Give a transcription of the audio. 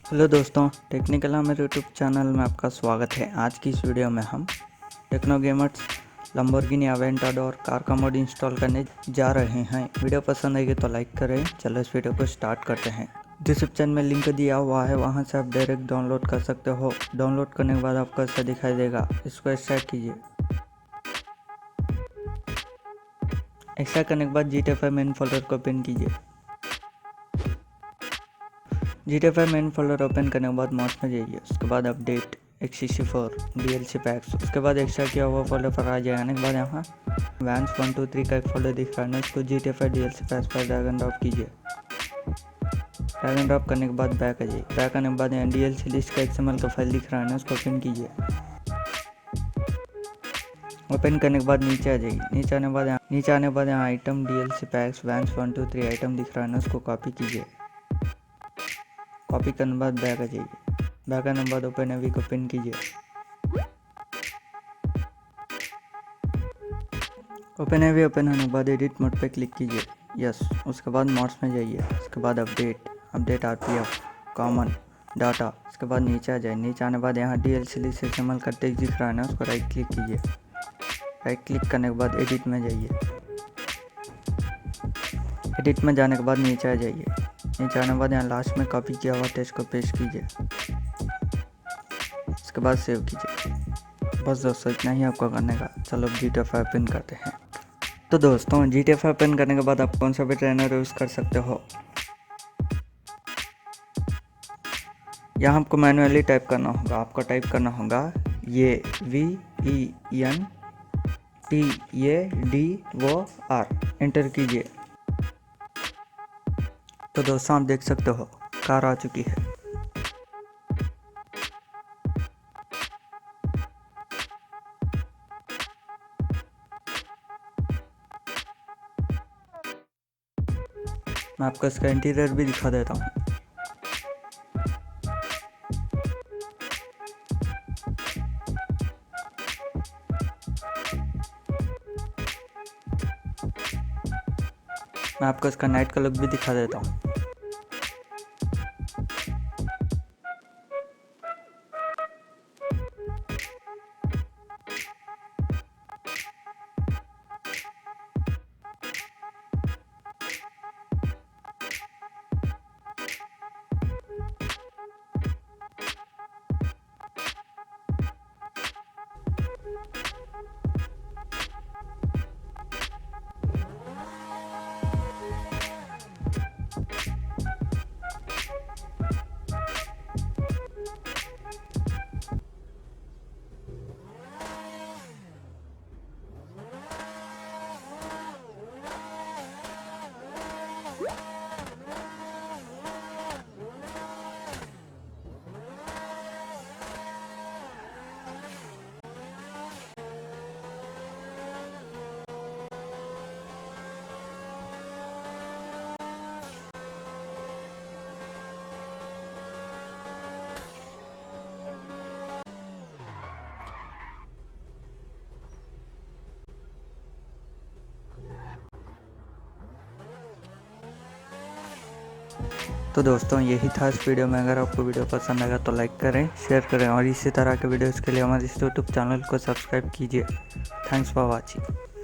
Hello दोस्तों, technical मेरे YouTube channel में आपका स्वागत है। आज की इस वीडियो में हम Techno Gamers Lamborghini Aventador car का मोड इंस्टॉल करने जा रहे हैं। वीडियो पसंद आएगी तो लाइक करें। चलो इस वीडियो को स्टार्ट करते हैं। डिस्क्रिप्शन में लिंक दिया हुआ है, वहां से आप डायरेक्ट डाउनलोड कर सकते हो। डाउनलोड करने के बाद आपको ऐसा दिखाई देगा। इसको स्टार्ट कीजिए। ऐसा करने के बाद GTA 5 मेन फोल्डर को ओपन कीजिए। GTA 5 मेन फोल्डर ओपन करने के बाद मॉड्स में जाइए। उसके बाद अपडेट x64 DLC पैक्स, उसके बाद एक्स्ट्रा किया हुआ फोल्डर पर आ जाए। आने के बाद यहाँ वैंस 1 2 3 का एक फोल्डर दिख रहा है, उसको GTA 5 DLC पैक्स पर ड्रैग एंड ड्रॉप कीजिए। ड्रैग एंड ड्रॉप करने के बाद बैक आ जाइए। बैक आने के बाद यहाँ DLC लिस्ट का XML का फाइल दिख रहा है, उसको ओपन कीजिए। ओपन करने के बाद नीचे आ जाइए। नीचे आने के बाद यहाँ आइटम DLC पैक्स वैंस 1 2 3 आइटम दिख रहा है, उसको कॉपी कीजिए। कॉपी करने के बाद बैक आ जाइए। बैक आने के बाद ओपन एवी को ओपन कीजिए। ओपन एवी ओपन होने के बाद एडिट मोड पे क्लिक कीजिए। यस, उसके बाद मॉड्स में जाइए। उसके बाद अपडेट RPF कॉमन डाटा। उसके बाद नीचे आ जाए। नीचे आने के बाद यहाँ DLC लिस्ट XML का टेक्स्ट दिख रहा है ना, उसको राइट क्लिक कीजिए। राइट क्लिक करने के बाद एडिट में जाइए। एडिट में जाने के बाद नीचे आ जाइए। नीचे आने के बाद यहाँ लास्ट में कॉपी किया हुआ टेक्स्ट को पेस्ट कीजिए। उसके बाद सेव कीजिए। बस दोस्तों, इतना ही आपको करने का। चलो GTA 5 ओपन करते हैं। तो दोस्तों, GTA 5 ओपन करने के बाद आप कौन सा भी ट्रेनर यूज़ कर सकते हो। यहाँ आपको मैनुअली टाइप करना होगा। आपको टाइप करना होगा ये VENTADOR। एंटर कीजिए। तो दोस्तों, आप देख सकते हो कार आ चुकी है। मैं आपको इसका इंटीरियर भी दिखा देता हूँ। मैं आपको इसका नाइट का लुक भी दिखा देता हूँ। तो दोस्तों, यही था इस वीडियो में। अगर आपको वीडियो पसंद आएगा तो लाइक करें, शेयर करें और इसी तरह के वीडियोज़ के लिए हमारे इस यूट्यूब चैनल को सब्सक्राइब कीजिए। Thanks for watching.